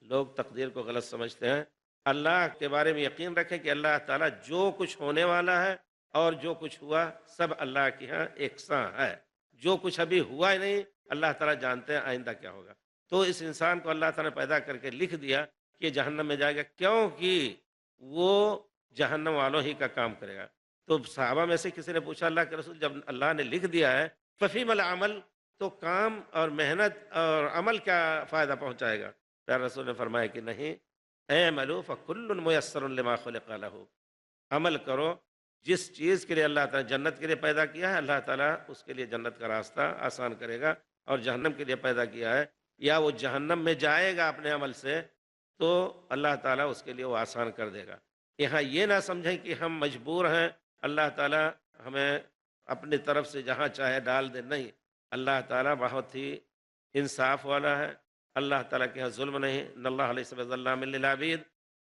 لوگ تقدیر کو غلط سمجھتے ہیں۔ اللہ کے بارے میں یقین رکھیں کہ اللہ تعالیٰ جو کچھ ہونے والا ہے اور جو کچھ ہوا سب اللہ کے ہاں یکساں ہے۔ جو کچھ ابھی ہوا ہی نہیں، اللہ تعالیٰ جانتے ہیں آئندہ کیا ہوگا۔ تو اس انسان کو اللہ تعالیٰ نے پیدا کر کے لکھ دیا کہ جہنم میں جائے گا، کیونکہ وہ جہنم والوں ہی کا کام کرے گا۔ تو صحابہ میں سے کسی نے پوچھا اللہ کے رسول، جب اللہ نے لکھ دیا ہے ففیم العمل، تو کام اور محنت اور عمل کیا فائدہ پہنچائے گا؟ پیارے رسول نے فرمایا کہ نہیں، اعملوا فکل میسر لما خلق لہ، عمل کرو، جس چیز کے لیے اللہ تعالیٰ جنت کے لیے پیدا کیا ہے اللہ تعالیٰ اس کے لیے جنت کا راستہ آسان کرے گا، اور جہنم کے لیے پیدا کیا ہے یا وہ جہنم میں جائے گا اپنے عمل سے تو اللہ تعالیٰ اس کے لیے وہ آسان کر دے گا۔ یہاں یہ نہ سمجھیں کہ ہم مجبور ہیں، اللہ تعالیٰ ہمیں اپنی طرف سے جہاں چاہے ڈال دے، نہیں، اللہ تعالیٰ بہت ہی انصاف والا ہے۔ اللہ تعالیٰ کے یہاں ظلم نہیں، ان اللہ علیہ وسلم للعبید۔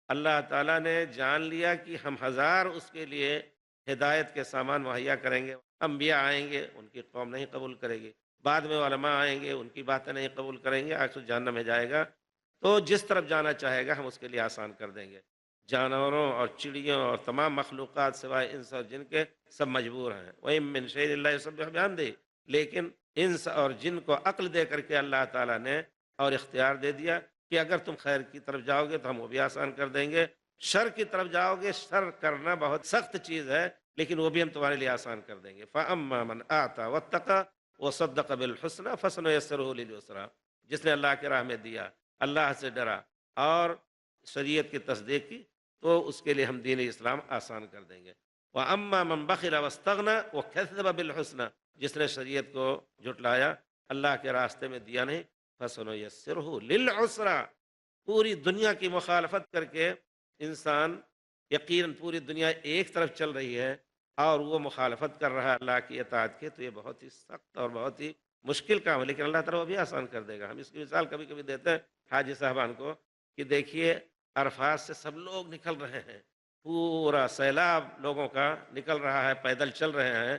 اللہ تعالیٰ نے جان لیا کہ ہم ہزار اس کے لیے ہدایت کے سامان مہیا کریں گے، انبیاء آئیں گے ان کی قوم نہیں قبول کرے گی، بعد میں علماء آئیں گے ان کی باتیں نہیں قبول کریں گے، آخر جہنم میں جائے گا۔ تو جس طرف جانا چاہے گا ہم اس کے لیے آسان کر دیں گے۔ جانوروں اور چڑیوں اور تمام مخلوقات سوائے انس اور جن کے سب مجبور ہیں۔ وَإِن مِّن شَيْءٍ إِلَّا يُسَبِّحُ بِحَمْدِهِ، لیکن انس اور جن کو عقل دے کر کے اللہ تعالیٰ نے اور اختیار دے دیا کہ اگر تم خیر کی طرف جاؤ گے تو ہم وہ بھی آسان کر دیں گے، شر کی طرف جاؤ گے شر کرنا بہت سخت چیز ہے لیکن وہ بھی ہم تمہارے لیے آسان کر دیں گے۔ فَأَمَّا مَنْ آتَى وَاتَّقَى وَصَدَّقَ بِالْحُسْنَى فَسَنُيَسِّرُهُ لِلْيُسْرَىٰ، جس نے اللہ کی راہ میں دیا، اللہ سے ڈرا اور شریعت کی تصدیق کی تو اس کے لیے ہم دین اسلام آسان کر دیں گے۔ وَأَمَّا مَنْ بَخِلَ وَاسْتَغْنَىٰ وَكَذَّبَ بِالْحُسْنَىٰ، جس نے شریعت کو جھٹلایا، اللہ کے راستے میں دیا نہیں، فَسَنُيَسِّرُهُ لِلْعُسْرَىٰ، پوری دنیا کی مخالفت کر کے انسان، یقیناً پوری دنیا ایک طرف چل رہی ہے اور وہ مخالفت کر رہا ہے اللہ کی اطاعت کے، تو یہ بہت ہی سخت اور بہت ہی مشکل کام ہے، لیکن اللہ تعالیٰ وہ بھی آسان کر دے گا۔ ہم اس کی مثال کبھی کبھی دیتے ہیں حاجی صاحبان کو کہ دیکھیے عرفات سے سب لوگ نکل رہے ہیں، پورا سیلاب لوگوں کا نکل رہا ہے، پیدل چل رہے ہیں،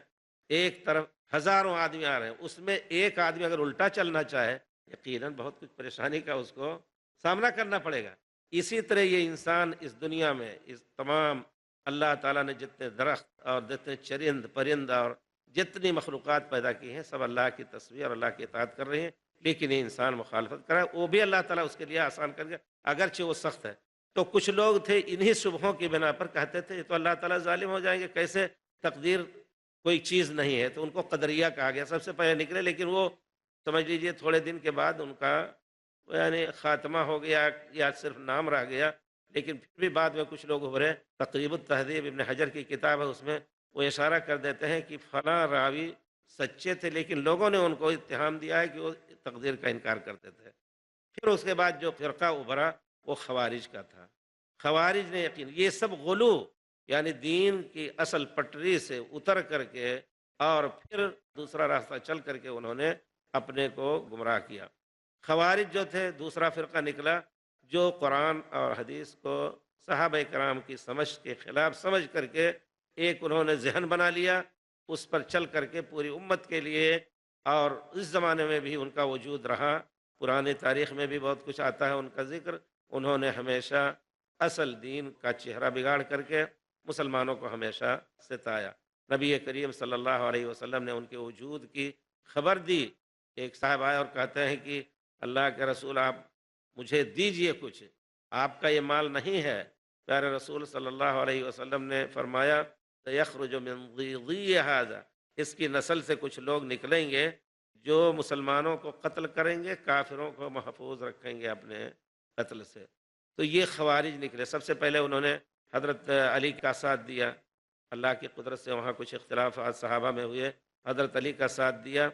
ایک طرف ہزاروں آدمی آ رہے ہیں، اس میں ایک آدمی اگر الٹا چلنا چاہے یقیناً بہت کچھ پریشانی کا اس کو سامنا کرنا پڑے گا۔ اسی طرح یہ انسان اس دنیا میں اس تمام اللہ تعالیٰ نے جتنے درخت اور جتنے چرند پرند اور جتنی مخلوقات پیدا کی ہیں سب اللہ کی تصویر اور اللہ کی اطاعت کر رہی ہیں، لیکن یہ انسان مخالفت کر رہا ہے، وہ بھی اللہ تعالیٰ اس کے لیے آسان کر گیا اگرچہ وہ سخت ہے۔ تو کچھ لوگ تھے انہی شبہوں کی بنا پر کہتے تھے یہ تو اللہ تعالیٰ ظالم ہو جائیں گے، کیسے تقدیر کوئی چیز نہیں ہے، تو ان کو قدریہ کہا گیا، سب سے پہلے نکلے، لیکن وہ سمجھ لیجئے تھوڑے دن کے بعد ان کا یعنی خاتمہ ہو گیا یا صرف نام رہ گیا، لیکن پھر بھی بعد میں کچھ لوگ ابھرے۔ تقریب التہذیب ابن حجر کی کتاب ہے، اس میں وہ اشارہ کر دیتے ہیں کہ فلاں راوی سچے تھے لیکن لوگوں نے ان کو اتہام دیا ہے کہ وہ تقدیر کا انکار کرتے تھے۔ پھر اس کے بعد جو فرقہ ابھرا وہ خوارج کا تھا۔ خوارج نے یقین یہ سب غلو یعنی دین کی اصل پٹری سے اتر کر کے اور پھر دوسرا راستہ چل کر کے انہوں نے اپنے کو گمراہ کیا۔ خوارج جو تھے دوسرا فرقہ نکلا جو قرآن اور حدیث کو صحابہ کرام کی سمجھ کے خلاف سمجھ کر کے ایک انہوں نے ذہن بنا لیا، اس پر چل کر کے پوری امت کے لیے، اور اس زمانے میں بھی ان کا وجود رہا، پرانی تاریخ میں بھی بہت کچھ آتا ہے ان کا ذکر، انہوں نے ہمیشہ اصل دین کا چہرہ بگاڑ کر کے مسلمانوں کو ہمیشہ ستایا۔ نبی کریم صلی اللہ علیہ وسلم نے ان کے وجود کی خبر دی۔ ایک صاحب آئے اور کہتے ہیں کہ اللہ کے رسول آپ مجھے دیجئے کچھ، آپ کا یہ مال نہیں ہے۔ پیارے رسول صلی اللہ علیہ وسلم نے فرمایا یخرج من ضیضی ھذا، اس کی نسل سے کچھ لوگ نکلیں گے جو مسلمانوں کو قتل کریں گے، کافروں کو محفوظ رکھیں گے اپنے قتل سے۔ تو یہ خوارج نکلے۔ سب سے پہلے انہوں نے حضرت علی کا ساتھ دیا، اللہ کی قدرت سے وہاں کچھ اختلافات صحابہ میں ہوئے، حضرت علی کا ساتھ دیا۔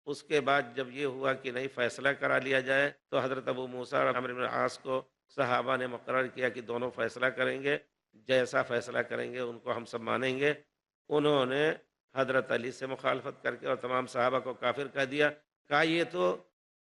اس کے بعد جب یہ ہوا کہ نہیں فیصلہ کرا لیا جائے تو حضرت ابو موسیٰ اور عمرو بن العاص کو صحابہ نے مقرر کیا کہ دونوں فیصلہ کریں گے، جیسا فیصلہ کریں گے ان کو ہم سب مانیں گے۔ انہوں نے حضرت علی سے مخالفت کر کے اور تمام صحابہ کو کافر کہہ دیا، کہا یہ تو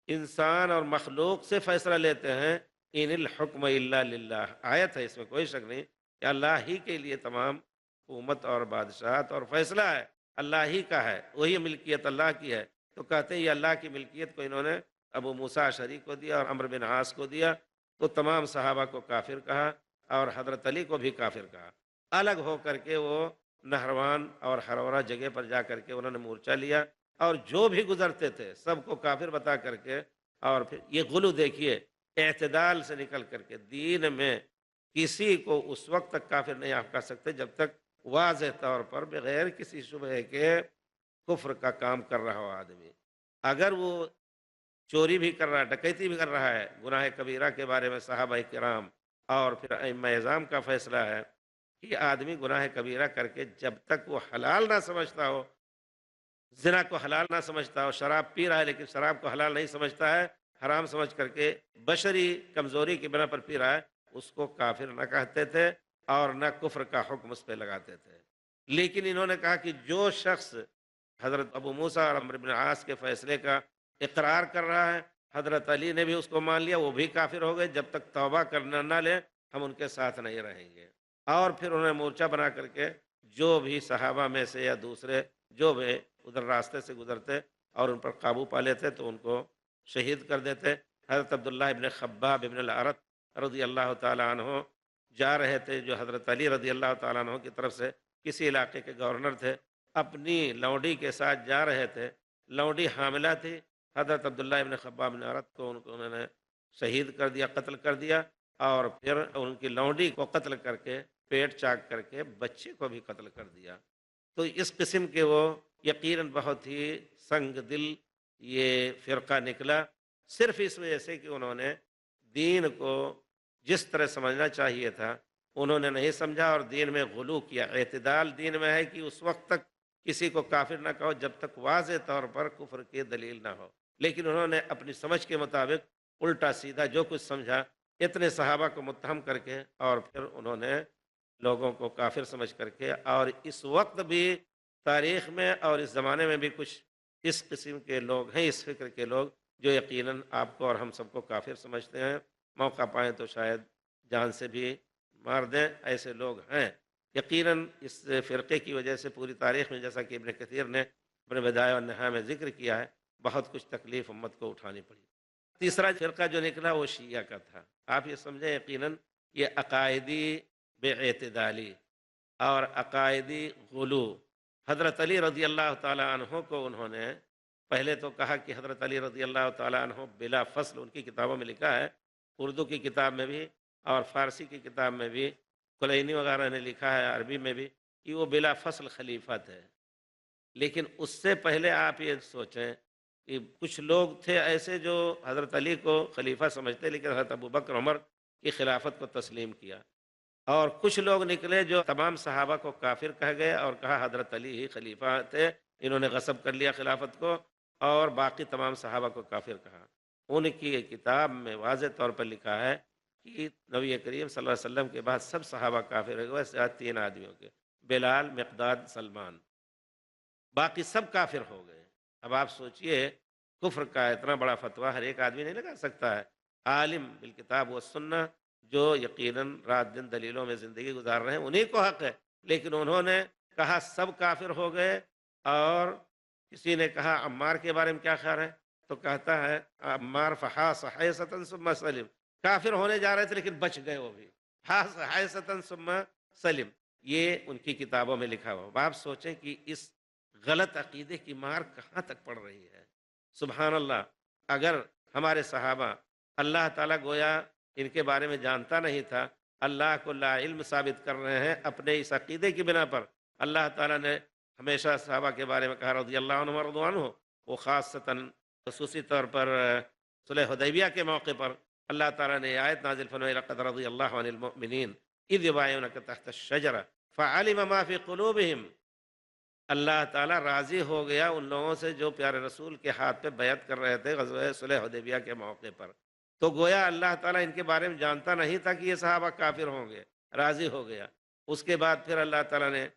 انسان اور مخلوق سے فیصلہ لیتے ہیں، ان الحکم الا للہ، آیت ہے اس میں کوئی شک نہیں کہ اللہ ہی کے لیے تمام حکومت اور بادشاہت اور فیصلہ ہے، اللہ ہی کا ہے، وہی ملکیت اللہ کی ہے۔ تو کہتے ہیں یہ اللہ کی ملکیت کو انہوں نے ابو موسیٰ اشعری کو دیا اور عمرو بن عاص کو دیا، تو تمام صحابہ کو کافر کہا اور حضرت علی کو بھی کافر کہا۔ الگ ہو کر کے وہ نہروان اور ہرورہ جگہ پر جا کر کے انہوں نے مورچہ لیا اور جو بھی گزرتے تھے سب کو کافر بتا کر کے، اور پھر یہ غلو دیکھیے، اعتدال سے نکل کر کے دین میں کسی کو اس وقت تک کافر نہیں آپ کہہ سکتے جب تک واضح طور پر بغیر کسی شبہے کے کفر کا کام کر رہا ہو آدمی۔ اگر وہ چوری بھی کر رہا ہے، ڈکیتی بھی کر رہا ہے، گناہ کبیرہ کے بارے میں صحابہ کرام اور پھر ائمہ اعظام کا فیصلہ ہے کہ آدمی گناہ کبیرہ کر کے جب تک وہ حلال نہ سمجھتا ہو، زنا کو حلال نہ سمجھتا ہو، شراب پی رہا ہے لیکن شراب کو حلال نہیں سمجھتا ہے، حرام سمجھ کر کے بشری کمزوری کی بنا پر پی رہا ہے، اس کو کافر نہ کہتے تھے اور نہ کفر کا حکم اس پہ لگاتے تھے۔ لیکن انہوں نے کہا کہ جو شخص حضرت ابو موسیٰ اور عمرو بن عاص کے فیصلے کا اقرار کر رہا ہے، حضرت علی نے بھی اس کو مان لیا، وہ بھی کافر ہو گئے، جب تک توبہ کرنا نہ لیں ہم ان کے ساتھ نہیں رہیں گے۔ اور پھر انہوں نے مورچہ بنا کر کے جو بھی صحابہ میں سے یا دوسرے جو بھی ادھر راستے سے گزرتے اور ان پر قابو پا لیتے تو ان کو شہید کر دیتے۔ حضرت عبداللہ ابن خباب ابن الارت رضی اللہ تعالیٰ عنہ جا رہے تھے، جو حضرت علی رضی اللہ تعالیٰ عنہ کی طرف سے کسی علاقے کے گورنر تھے، اپنی لونڈی کے ساتھ جا رہے تھے، لونڈی حاملہ تھی، حضرت عبداللہ ابن خباب بن عرت کو انہوں نے شہید کر دیا، قتل کر دیا، اور پھر ان کی لونڈی کو قتل کر کے پیٹ چاک کر کے بچے کو بھی قتل کر دیا۔ تو اس قسم کے وہ یقیناً بہت ہی سنگ دل یہ فرقہ نکلا، صرف اس وجہ سے کہ انہوں نے دین کو جس طرح سمجھنا چاہیے تھا انہوں نے نہیں سمجھا، اور دین میں غلو کیا۔ اعتدال دین میں ہے کہ اس وقت تک کسی کو کافر نہ کہو جب تک واضح طور پر کفر کی دلیل نہ ہو، لیکن انہوں نے اپنی سمجھ کے مطابق الٹا سیدھا جو کچھ سمجھا اتنے صحابہ کو متہم کر کے، اور پھر انہوں نے لوگوں کو کافر سمجھ کر کے، اور اس وقت بھی تاریخ میں اور اس زمانے میں بھی کچھ اس قسم کے لوگ ہیں، اس فکر کے لوگ جو یقیناً آپ کو اور ہم سب کو کافر سمجھتے ہیں، موقع پائیں تو شاید جان سے بھی مار دیں، ایسے لوگ ہیں۔ یقیناً اس فرقے کی وجہ سے پوری تاریخ میں جیسا کہ ابن کثیر نے اپنے بدایہ والنہایہ میں ذکر کیا ہے، بہت کچھ تکلیف امت کو اٹھانی پڑی۔ تیسرا فرقہ جو نکلا وہ شیعہ کا تھا۔ آپ یہ سمجھیں یقیناً یہ عقائدی بے اعتدالی اور عقائدی غلو، حضرت علی رضی اللہ تعالیٰ عنہ کو انہوں نے پہلے تو کہا کہ حضرت علی رضی اللہ تعالیٰ عنہ بلا فصل، ان کی کتابوں میں لکھا ہے، اردو کی کتاب میں بھی اور فارسی کی کتاب میں بھی، کلینی وغیرہ نے لکھا ہے عربی میں بھی، کہ وہ بلا فصل خلیفہ تھے۔ لیکن اس سے پہلے آپ یہ سوچیں کہ کچھ لوگ تھے ایسے جو حضرت علی کو خلیفہ سمجھتے لیکن حضرت ابوبکر عمر کی خلافت کو تسلیم کیا، اور کچھ لوگ نکلے جو تمام صحابہ کو کافر کہہ گئے اور کہا حضرت علی ہی خلیفہ تھے، انہوں نے غصب کر لیا خلافت کو، اور باقی تمام صحابہ کو کافر کہا۔ ان کی کتاب میں واضح طور پر لکھا ہے کہ نبی کریم صلی اللہ علیہ وسلم کے بعد سب صحابہ کافر ہو گئے سوائے تین آدمیوں کے، بلال، مقداد، سلمان، باقی سب کافر ہو گئے۔ اب آپ سوچئے کفر کا اتنا بڑا فتویٰ ہر ایک آدمی نہیں لگا سکتا ہے، عالم بالکتاب و سنہ جو یقیناً رات دن دلیلوں میں زندگی گزار رہے ہیں انہی کو حق ہے، لیکن انہوں نے کہا سب کافر ہو گئے۔ اور کسی نے کہا عمار کے بارے میں کیا خیال ہے، تو کہتا ہے عمار فحاص حیصۃ ثم سلم، کافر ہونے جا رہے تھے لیکن بچ گئے وہ بھی، حاص حیصۃ ثم سلم، یہ ان کی کتابوں میں لکھا ہوا۔ اب آپ سوچیں کہ اس غلط عقیدے کی مار کہاں تک پڑ رہی ہے۔ سبحان اللہ، اگر ہمارے صحابہ، اللہ تعالیٰ گویا ان کے بارے میں جانتا نہیں تھا، اللہ کو لا علم ثابت کر رہے ہیں اپنے اس عقیدے کی بنا پر۔ اللہ تعالیٰ نے ہمیشہ صحابہ کے بارے میں کہا رضی اللہ عنہ ورضوا عنہ، وہ خاصتاً خصوصی طور پر صلح حدیبیہ کے موقع پر اللہ تعالیٰ نے یہ آیت نازل فرمائی لقد رضی اللہ عن المؤمنین اذ یبایعونک تحت الشجرہ فعلم ما فی قلوبہم، اللہ تعالیٰ راضی ہو گیا ان لوگوں سے جو پیارے رسول کے ہاتھ پہ بیعت کر رہے تھے غزوہ صلح حدیبیہ کے موقع پر۔ تو گویا اللہ تعالیٰ ان کے بارے میں جانتا نہیں تھا کہ یہ صحابہ کافر ہوں گے، راضی ہو گیا۔ اس کے بعد پھر اللہ تعالیٰ نے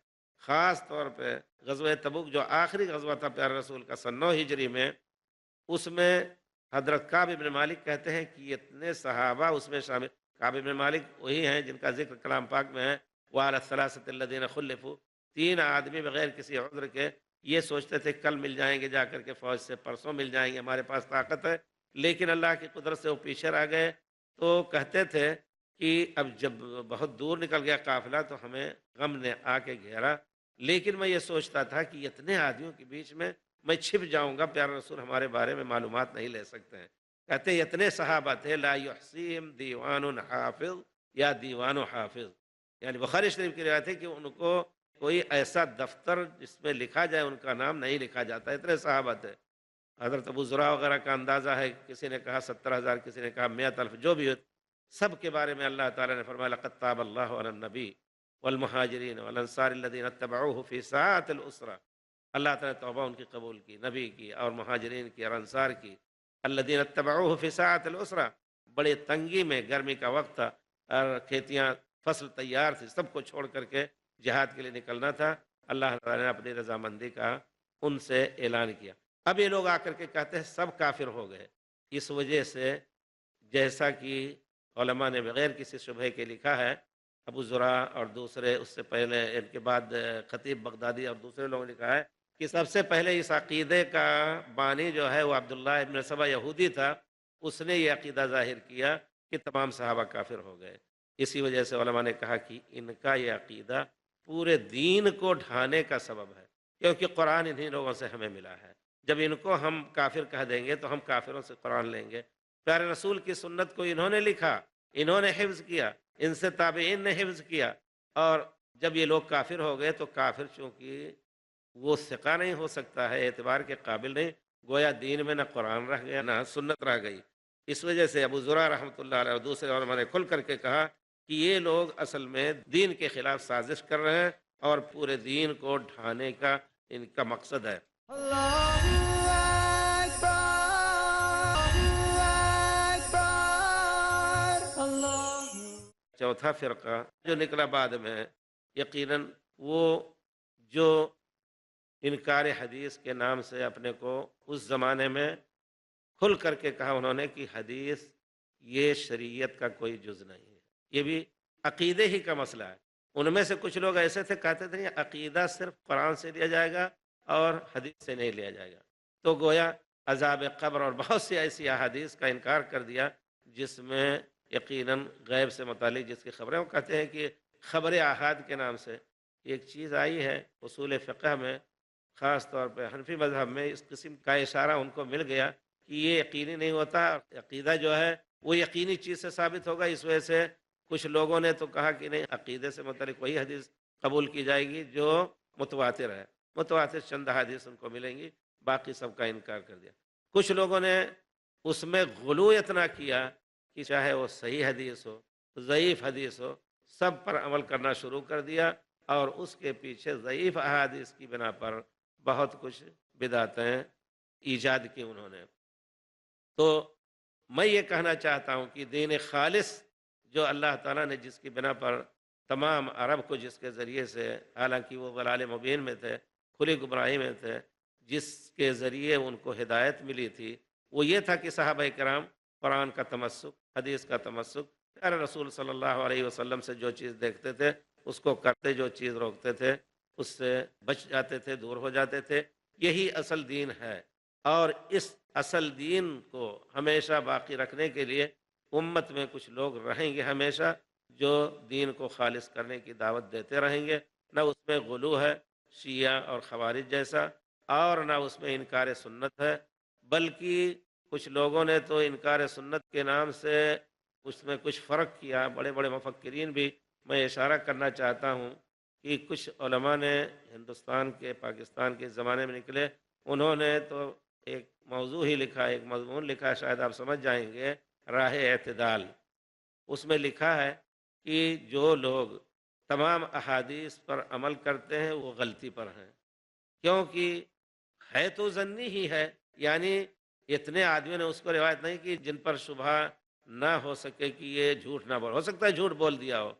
خاص طور پہ غزوہ تبوک جو آخری غزوہ تھا پیارے رسول کا سن 9 ہجری میں، اس میں حضرت کعب بن مالک کہتے ہیں کہ اتنے صحابہ اس میں شامل، کعب بن مالک وہی ہیں جن کا ذکر کلام پاک میں ہے، وَعَلَى الثَّلَاثَةِ الَّذِينَ خُلِّفُوا، تین آدمی بغیر کسی عذر کے یہ سوچتے تھے کل مل جائیں گے جا کر کے فوج سے، پرسوں مل جائیں گے، ہمارے پاس طاقت ہے، لیکن اللہ کی قدرت سے وہ پیچھے رہ گئے۔ تو کہتے تھے کہ اب جب بہت دور نکل گیا قافلہ تو ہمیں غم نے آ کے گھیرا، لیکن میں یہ سوچتا تھا کہ اتنے آدمیوں کے بیچ میں چھپ جاؤں گا، پیارے رسول ہمارے بارے میں معلومات نہیں لے سکتے ہیں۔ کہتے ہیں اتنے صحابہ تھے، لا یحصیہم دیوان حافظ یا دیوان و حافظ، یعنی بخاری شریف کی روایت ہے کہ ان کو کوئی ایسا دفتر جس میں لکھا جائے ان کا نام نہیں لکھا جاتا، اتنے صحابہ تھے۔ حضرت ابو زرع وغیرہ کا اندازہ ہے، کسی نے کہا 70,000، کسی نے کہا 100,000، جو بھی ہو، سب کے بارے میں اللہ تعالیٰ نے فرمایا لقد تاب اللہ علی النبی والمہاجرین والانصار الذین اتبعوہ فی ساعۃ العسرہ، اللہ تعالیٰ نے توبہ ان کی قبول کی، نبی کی اور مہاجرین کی اور انصار کی، الذین اتبعوہ فی ساعۃ العسرہ، بڑے تنگی میں، گرمی کا وقت تھا اور کھیتیاں فصل تیار تھی، سب کو چھوڑ کر کے جہاد کے لیے نکلنا تھا، اللہ تعالیٰ نے اپنی رضامندی کا ان سے اعلان کیا۔ اب یہ لوگ آ کر کے کہتے ہیں سب کافر ہو گئے، اس وجہ سے جیسا کہ علماء نے بغیر کسی شبہ کے لکھا ہے، ابو زرع اور دوسرے اس سے پہلے ان کے بعد خطیب بغدادی اور دوسرے لوگوں نے لکھا ہے کہ سب سے پہلے اس عقیدے کا بانی جو ہے وہ عبداللہ ابن سبا یہودی تھا، اس نے یہ عقیدہ ظاہر کیا کہ تمام صحابہ کافر ہو گئے۔ اسی وجہ سے علماء نے کہا کہ ان کا یہ عقیدہ پورے دین کو ڈھانے کا سبب ہے، کیونکہ قرآن انہی لوگوں سے ہمیں ملا ہے۔ جب ان کو ہم کافر کہہ دیں گے تو ہم کافروں سے قرآن لیں گے۔ پیارے رسول کی سنت کو انہوں نے لکھا، انہوں نے حفظ کیا، ان سے تابعین نے حفظ کیا، اور جب یہ لوگ کافر ہو گئے تو کافر چونکہ وہ ثقہ نہیں ہو سکتا ہے، اعتبار کے قابل نہیں، گویا دین میں نہ قرآن رہ گیا نہ سنت رہ گئی۔ اس وجہ سے ابو زرع رحمۃ اللہ علیہ اور دوسرے علماء نے کھل کر کے کہا کہ یہ لوگ اصل میں دین کے خلاف سازش کر رہے ہیں اور پورے دین کو ڈھانے کا ان کا مقصد ہے۔ چوتھا فرقہ جو نکلا بعد میں، یقیناً وہ جو انکار حدیث کے نام سے اپنے کو اس زمانے میں کھل کر کے کہا انہوں نے کہ حدیث یہ شریعت کا کوئی جز نہیں ہے، یہ بھی عقیدے ہی کا مسئلہ ہے۔ ان میں سے کچھ لوگ ایسے تھے کہتے تھے یہ عقیدہ صرف قرآن سے لیا جائے گا اور حدیث سے نہیں لیا جائے گا، تو گویا عذاب قبر اور بہت سی ایسی احادیث کا انکار کر دیا جس میں یقیناً غیب سے متعلق جس کی خبریں، وہ کہتے ہیں کہ خبر احاد کے نام سے ایک چیز آئی ہے اصول فقہ میں، خاص طور پہ حنفی مذہب میں اس قسم کا اشارہ ان کو مل گیا کہ یہ یقینی نہیں ہوتا، عقیدہ جو ہے وہ یقینی چیز سے ثابت ہوگا، اس وجہ سے کچھ لوگوں نے تو کہا کہ نہیں، عقیدے سے متعلق وہی حدیث قبول کی جائے گی جو متواتر ہے، متواتر چند حدیث ان کو ملیں گی، باقی سب کا انکار کر دیا۔ کچھ لوگوں نے اس میں غلو اتنا کیا کہ چاہے وہ صحیح حدیث ہو، ضعیف حدیث ہو، سب پر عمل کرنا شروع کر دیا، اور اس کے پیچھے ضعیف احادیث کی بنا پر بہت کچھ بدعتیں ایجاد کی انہوں نے۔ تو میں یہ کہنا چاہتا ہوں کہ دین خالص جو اللہ تعالیٰ نے جس کی بنا پر تمام عرب کو جس کے ذریعے سے، حالانکہ وہ ضلال مبین میں تھے، کھلی گمراہی میں تھے، جس کے ذریعے ان کو ہدایت ملی تھی، وہ یہ تھا کہ صحابہ کرام قرآن کا تمسک، حدیث کا تمسک، پیارے رسول صلی اللہ علیہ وسلم سے جو چیز دیکھتے تھے اس کو کرتے، جو چیز روکتے تھے اس سے بچ جاتے تھے، دور ہو جاتے تھے۔ یہی اصل دین ہے، اور اس اصل دین کو ہمیشہ باقی رکھنے کے لیے امت میں کچھ لوگ رہیں گے ہمیشہ جو دین کو خالص کرنے کی دعوت دیتے رہیں گے، نہ اس میں غلو ہے شیعہ اور خوارج جیسا، اور نہ اس میں انکار سنت ہے، بلکہ کچھ لوگوں نے تو انکار سنت کے نام سے اس میں کچھ فرق کیا۔ بڑے بڑے مفکرین بھی، میں اشارہ کرنا چاہتا ہوں کہ کچھ علماء نے ہندوستان کے، پاکستان کے زمانے میں نکلے، انہوں نے تو ایک موضوع ہی لکھا، ایک مضمون لکھا، شاید آپ سمجھ جائیں گے، راہ اعتدال۔ اس میں لکھا ہے کہ جو لوگ تمام احادیث پر عمل کرتے ہیں وہ غلطی پر ہیں، کیونکہ ہے تو ضنی ہی ہے، یعنی اتنے آدمیوں نے اس کو روایت نہیں کی جن پر شبہ نہ ہو سکے کہ یہ جھوٹ نہ بول، ہو سکتا ہے جھوٹ بول دیا ہو۔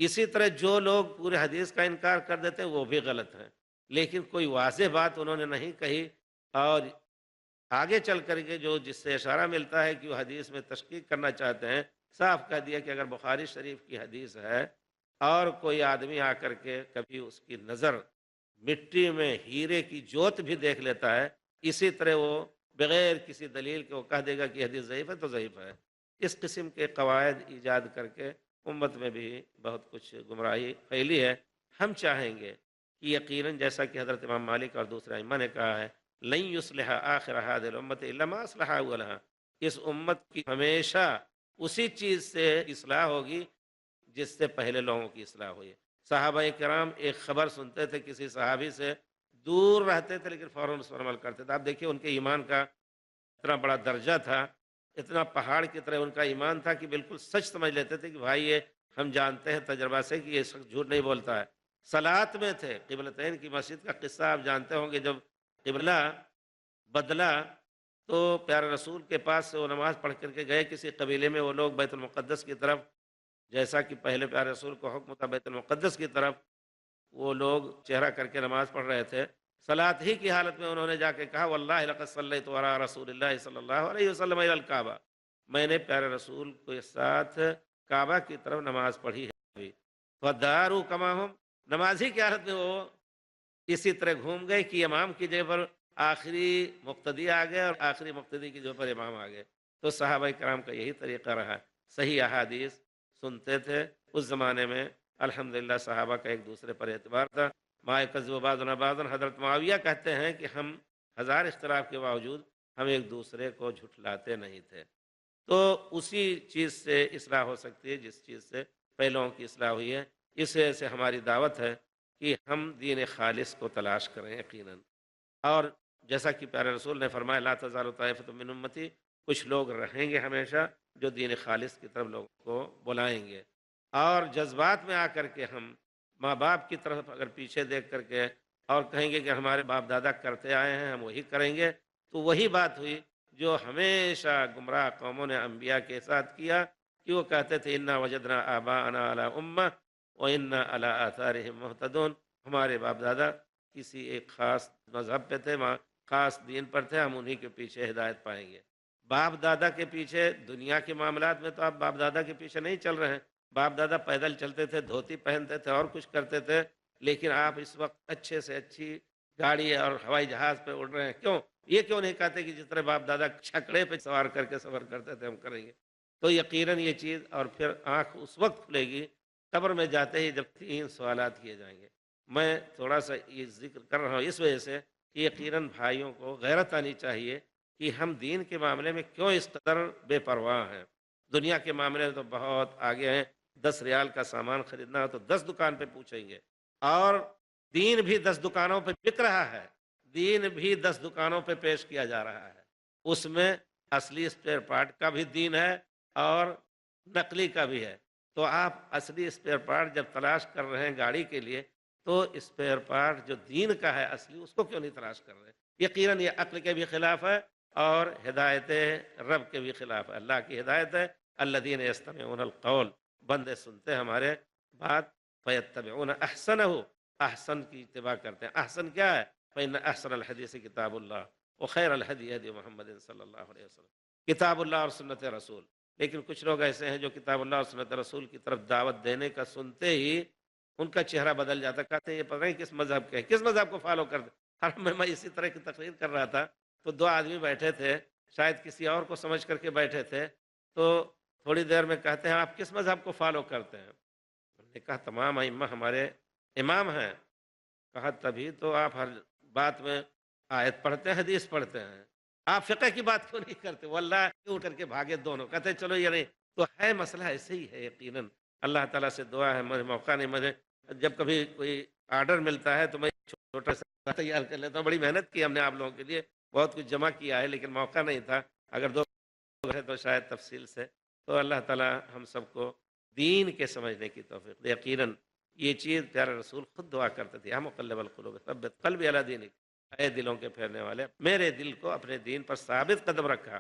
اسی طرح جو لوگ پورے حدیث کا انکار کر دیتے ہیں وہ بھی غلط ہیں، لیکن کوئی واضح بات انہوں نے نہیں کہی، اور آگے چل کر کے جو جس سے اشارہ ملتا ہے کہ وہ حدیث میں تشکیک کرنا چاہتے ہیں، صاف کہہ دیا کہ اگر بخاری شریف کی حدیث ہے اور کوئی آدمی آ کر کے کبھی اس کی نظر مٹی میں ہیرے کی جوت بھی دیکھ لیتا ہے، اسی طرح وہ بغیر کسی دلیل کے وہ کہہ دے گا کہ حدیث ضعیف ہے تو ضعیف ہے۔ اس قسم کے قواعد ایجاد کر کے امت میں بھی بہت کچھ گمراہی پھیلی ہے۔ ہم چاہیں گے کہ یقیناً جیسا کہ حضرت امام مالک اور دوسرے ائمہ نے کہا ہے، لن یصلح آخر هذه الامت الا ما اصلح اولها، اس امت کی ہمیشہ اسی چیز سے اصلاح ہوگی جس سے پہلے لوگوں کی اصلاح ہوئی ہے۔ صحابہ کرام ایک خبر سنتے تھے کسی صحابی سے، دور رہتے تھے لیکن فوراً اس پر عمل کرتے تھے۔ آپ دیکھیے ان کے ایمان کا اتنا بڑا درجہ تھا، اتنا پہاڑ کی طرح ان کا ایمان تھا کہ بالکل سچ سمجھ لیتے تھے کہ بھائی یہ ہم جانتے ہیں تجربہ سے کہ یہ شخص جھوٹ نہیں بولتا ہے۔ صلات میں تھے، قبلتین کی مسجد کا قصہ آپ جانتے ہوں گے، جب قبلہ بدلا تو پیارے رسول کے پاس سے وہ نماز پڑھ کر کے گئے کسی قبیلے میں، وہ لوگ بیت المقدس کی طرف، جیسا کہ پہلے پیارے رسول کو حکم تھا بیت المقدس کی طرف، وہ لوگ چہرہ کر کے نماز پڑھ رہے تھے۔ صلات ہی کی حالت میں انہوں نے جا کے کہا واللہ لقد صلیت وراء رسول اللہ صلی اللہ علیہ وسلم الی الکعبہ، میں نے پیارے رسول کے ساتھ کعبہ کی طرف نماز پڑھی ہے ابھی۔ فداروا کما ہم، نماز ہی کی حالت میں وہ اسی طرح گھوم گئے کہ امام کی جگہ پر آخری مقتدی آ گئے اور آخری مقتدی کی جگہ پر امام آ گئے۔ تو صحابہ کرام کا یہی طریقہ رہا، صحیح احادیث سنتے تھے۔ اس زمانے میں الحمدللہ صحابہ کا ایک دوسرے پر اعتبار تھا۔ ما یکذب بعضنا بعضا، حضرت معاویہ کہتے ہیں کہ ہم ہزار اختلاف کے باوجود ہم ایک دوسرے کو جھٹلاتے نہیں تھے۔ تو اسی چیز سے اصلاح ہو سکتی ہے جس چیز سے پہلوؤں کی اصلاح ہوئی ہے۔ اس وجہ سے ہماری دعوت ہے کہ ہم دین خالص کو تلاش کریں یقیناً۔ اور جیسا کہ پیارے رسول نے فرمایا لا تزال طائفۃ من امتی، کچھ لوگ رہیں گے ہمیشہ جو دین خالص کی طرف لوگوں کو بلائیں گے، اور جذبات میں آ کر کے ہم ماں باپ کی طرف اگر پیچھے دیکھ کر کے اور کہیں گے کہ ہمارے باپ دادا کرتے آئے ہیں ہم وہی کریں گے، تو وہی بات ہوئی جو ہمیشہ گمراہ قوموں نے انبیاء کے ساتھ کیا، کہ وہ کہتے تھے انا وجدنا آباءنا علی امہ وانا علی آثارہم مہتدون، ہمارے باپ دادا کسی ایک خاص مذہب پہ تھے، خاص دین پر تھے، ہم انہی کے پیچھے ہدایت پائیں گے۔ باپ دادا کے پیچھے دنیا کے معاملات میں تو آپ باپ دادا کے پیچھے نہیں چل رہے ہیں، باپ دادا پیدل چلتے تھے، دھوتی پہنتے تھے اور کچھ کرتے تھے، لیکن آپ اس وقت اچھے سے اچھی گاڑی اور ہوائی جہاز پہ اڑ رہے ہیں، کیوں؟ یہ کیوں نہیں کہتے کہ جس طرح باپ دادا چھکڑے پہ سوار کر کے سفر کرتے تھے ہم کریں گے؟ تو یقیناً یہ چیز، اور پھر آنکھ اس وقت کھلے گی قبر میں جاتے ہی جب 3 سوالات کیے جائیں گے۔ میں تھوڑا سا یہ ذکر کر رہا ہوں اس وجہ سے کہ یقیناً بھائیوں کو غیرت آنی چاہیے کہ ہم دین کے معاملے میں کیوں اس قدر بے پرواہ ہیں۔ دنیا کے معاملے میں تو بہت آگے ہیں، 10 ریال کا سامان خریدنا ہو تو 10 دکان پہ پوچھیں گے، اور دین بھی 10 دکانوں پہ بک رہا ہے، دین بھی 10 دکانوں پہ پیش کیا جا رہا ہے۔ اس میں اصلی اسپیئر پارٹ کا بھی دین ہے اور نقلی کا بھی ہے۔ تو آپ اصلی اسپیئر پارٹ جب تلاش کر رہے ہیں گاڑی کے لیے، تو اسپیئر پارٹ جو دین کا ہے اصلی، اس کو کیوں نہیں تلاش کر رہے؟ یقیناً یہ عقل کے بھی خلاف ہے اور ہدایت رب کے بھی خلاف ہے۔ اللہ کی ہدایت ہے الذین یستمعون القول، بندے سنتے ہیں ہمارے بات، فیتبعون احسنہ، احسن کی اتباع کرتے ہیں۔ احسن کیا ہے؟ فإن احسن الحدیث کتاب اللہ وخیر الہدی ہدی محمد صلی اللہ علیہ وسلم، کتاب اللہ اور سنت رسول۔ لیکن کچھ لوگ ایسے ہیں جو کتاب اللہ اور سنت رسول کی طرف دعوت دینے کا سنتے ہی ان کا چہرہ بدل جاتا، کہتے ہیں یہ پتہ نہیں کس مذہب کے ہیں، کس مذہب کو فالو کرتے۔ ہر میں اسی طرح کی تقریر کر رہا تھا تو 2 آدمی بیٹھے تھے، شاید کسی اور کو سمجھ کر کے بیٹھے تھے، تو تھوڑی دیر میں کہتے ہیں آپ کس مذہب کو فالو کرتے ہیں؟ ہم نے کہا تمام ائمہ ہمارے امام ہیں۔ کہا تبھی تو آپ ہر بات میں آیت پڑھتے ہیں، حدیث پڑھتے ہیں، آپ فقہ کی بات کیوں نہیں کرتے؟ واللہ اٹھ کر کے بھاگے دونوں، کہتے ہیں چلو یہ نہیں تو ہے، مسئلہ ایسے ہی ہے یقیناً۔ اللہ تعالیٰ سے دعا ہے، مجھے موقع نہیں، مجھے جب کبھی کوئی آرڈر ملتا ہے تو میں چھوٹا سا تیار کر لیتا ہوں، بڑی محنت کی ہم نے آپ لوگوں کے لیے، بہت کچھ جمع کیا ہے لیکن موقع نہیں تھا، اگر 2 لوگ ہیں تو شاید تفصیل سے۔ تو اللہ تعالیٰ ہم سب کو دین کے سمجھنے کی توفیق دے۔ یقیناً یہ چیز پیارے رسول خود دعا کرتے تھے، یا مقلب القلوب ثبت قلبی علی دینک، اے دلوں کے پھیرنے والے میرے دل کو اپنے دین پر ثابت قدم رکھا۔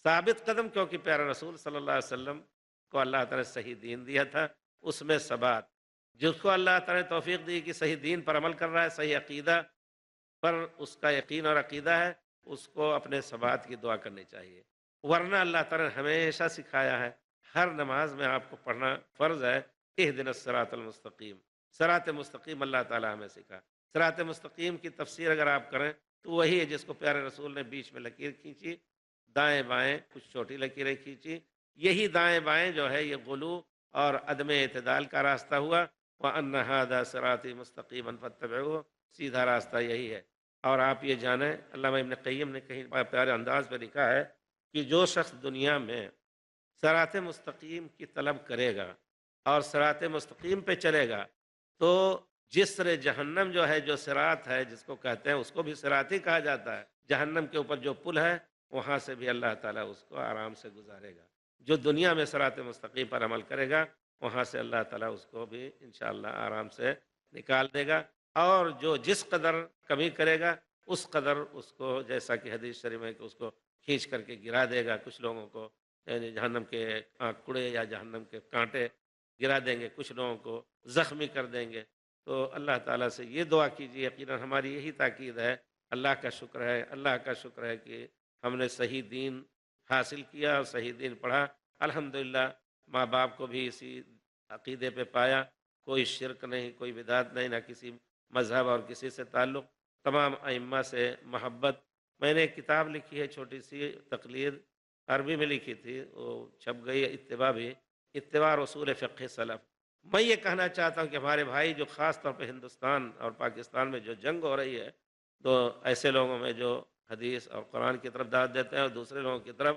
ثابت قدم کیونکہ پیارے رسول صلی اللہ علیہ وسلم کو اللہ تعالیٰ نے صحیح دین دیا تھا، اس میں ثبات، جس کو اللہ تعالیٰ نے توفیق دی کہ صحیح دین پر عمل کر رہا ہے، صحیح عقیدہ پر اس کا یقین اور عقیدہ ہے، اس کو اپنے ثبات کی دعا کرنی چاہیے۔ ورنہ اللہ تعالیٰ نے ہمیشہ سکھایا ہے، ہر نماز میں آپ کو پڑھنا فرض ہے، اہدنا الصراط المستقیم، صراط مستقیم اللہ تعالیٰ ہمیں سکھا۔ صراط مستقیم کی تفسیر اگر آپ کریں تو وہی ہے جس کو پیارے رسول نے بیچ میں لکیر کھینچی، دائیں بائیں کچھ چھوٹی لکیریں کھینچی، یہی دائیں بائیں جو ہے یہ غلو اور عدم اعتدال کا راستہ ہوا۔ وَأَنَّ هَذَا صِرَاطِي مُسْتَقِيمًا فَاتَّبِعُوهُ، سیدھا راستہ یہی ہے۔ اور آپ یہ جانیں، علامہ ابن قیم نے کہیں بڑا پیارے انداز میں لکھا ہے کہ جو شخص دنیا میں صراط مستقیم کی طلب کرے گا اور صراط مستقیم پہ چلے گا، تو جسر جہنم جو ہے، جو صراط ہے جس کو کہتے ہیں، اس کو بھی صراط ہی کہا جاتا ہے۔ جہنم کے اوپر جو پل ہے، وہاں سے بھی اللہ تعالیٰ اس کو آرام سے گزارے گا۔ جو دنیا میں صراط مستقیم پر عمل کرے گا، وہاں سے اللہ تعالیٰ اس کو بھی انشاءاللہ آرام سے نکال دے گا۔ اور جو جس قدر کمی کرے گا، اس قدر اس کو، جیسا کہ حدیث شریف میں، کہ اس کو کھینچ کر کے گرا دے گا۔ کچھ لوگوں کو یعنی جہنم کے کوڑے یا جہنم کے کانٹے گرا دیں گے، کچھ لوگوں کو زخمی کر دیں گے۔ تو اللہ تعالیٰ سے یہ دعا کیجیے، یقیناً ہماری یہی تاکید ہے۔ اللہ کا شکر ہے، اللہ کا شکر ہے کہ ہم نے صحیح دین حاصل کیا اور صحیح دین پڑھا۔ الحمدللہ ماں باپ کو بھی اسی عقیدے پہ پایا، کوئی شرک نہیں، کوئی بدعت نہیں، نہ کسی مذہب اور کسی سے تعلق، تمام ائمہ سے محبت۔ میں نے ایک کتاب لکھی ہے چھوٹی سی تقلید، عربی میں لکھی تھی، وہ چھپ گئی، اتباع بھی، اتباع رسول فقہ سلف۔ میں یہ کہنا چاہتا ہوں کہ ہمارے بھائی جو خاص طور پہ ہندوستان اور پاکستان میں جو جنگ ہو رہی ہے، تو ایسے لوگوں میں جو حدیث اور قرآن کی طرف دعوت دیتے ہیں، اور دوسرے لوگوں کی طرف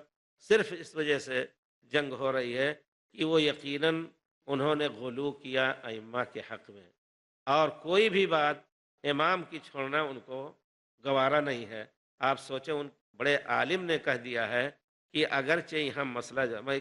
صرف اس وجہ سے جنگ ہو رہی ہے کہ وہ یقیناً انہوں نے غلو کیا ائمہ کے حق میں، اور کوئی بھی بات امام کی چھوڑنا ان کو گوارا نہیں ہے۔ آپ سوچیں، ان بڑے عالم نے کہہ دیا ہے کہ اگرچہ یہاں مسئلہ میں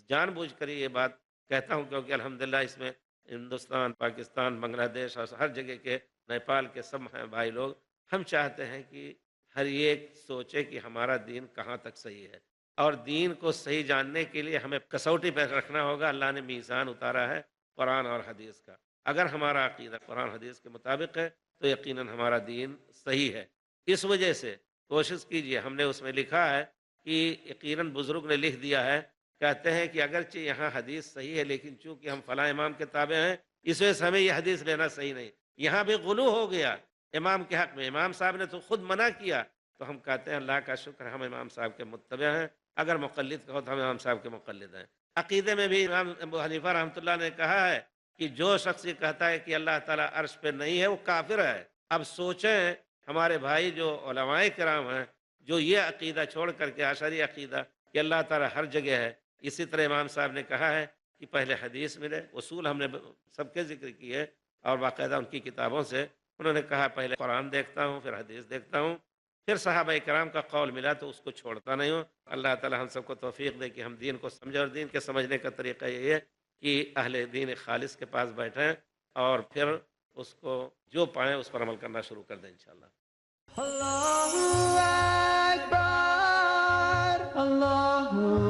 جان بوجھ کر یہ بات کہتا ہوں، کیونکہ الحمدللہ اس میں ہندوستان، پاکستان، بنگلہ دیش اور ہر جگہ کے، نیپال کے سب ہیں بھائی لوگ، ہم چاہتے ہیں کہ ہر ایک سوچے کہ ہمارا دین کہاں تک صحیح ہے، اور دین کو صحیح جاننے کے لیے ہمیں کسوٹی پہ رکھنا ہوگا۔ اللہ نے میزان اتارا ہے قرآن اور حدیث کا۔ اگر ہمارا عقیدہ قرآن حدیث کے مطابق ہے تو یقیناً ہمارا دین صحیح ہے۔ اس وجہ سے کوشش کیجئے، ہم نے اس میں لکھا ہے کہ یقیناً بزرگ نے لکھ دیا ہے، کہتے ہیں کہ اگرچہ یہاں حدیث صحیح ہے، لیکن چونکہ ہم فلاں امام کے تابع ہیں، اس وجہ سے ہمیں یہ حدیث لینا صحیح نہیں۔ یہاں بھی غلو ہو گیا امام کے حق میں، امام صاحب نے تو خود منع کیا، تو ہم کہتے ہیں اللہ کا شکر ہے، ہم امام صاحب کے متبع ہیں۔ اگر مقلد کہو تو ہم امام صاحب کے مقلد ہیں۔ عقیدے میں بھی امام ابو حنیفہ رحمۃ اللہ نے کہا ہے کہ جو شخص یہ کہتا ہے کہ اللہ تعالیٰ عرش پہ نہیں ہے، وہ کافر ہے۔ اب سوچیں ہمارے بھائی جو علماء کرام ہیں، جو یہ عقیدہ چھوڑ کر کے اشعری عقیدہ کہ اللہ تعالیٰ ہر جگہ ہے۔ اسی طرح امام صاحب نے کہا ہے کہ پہلے حدیث ملے، اصول ہم نے سب کے ذکر کیے، اور باقاعدہ ان کی کتابوں سے انہوں نے کہا پہلے قرآن دیکھتا ہوں، پھر حدیث دیکھتا ہوں، پھر صحابہ کرام کا قول ملا تو اس کو چھوڑتا نہیں ہوں۔ اللہ تعالیٰ ہم سب کو توفیق دے کہ ہم دین کو سمجھیں، اور دین کے سمجھنے کا طریقہ یہ ہے کہ اہل دین خالص کے پاس بیٹھیں، اور پھر اس کو جو پائیں اس پر عمل کرنا شروع کر دیں انشاءاللہ۔ اللہ اکبر، اللہ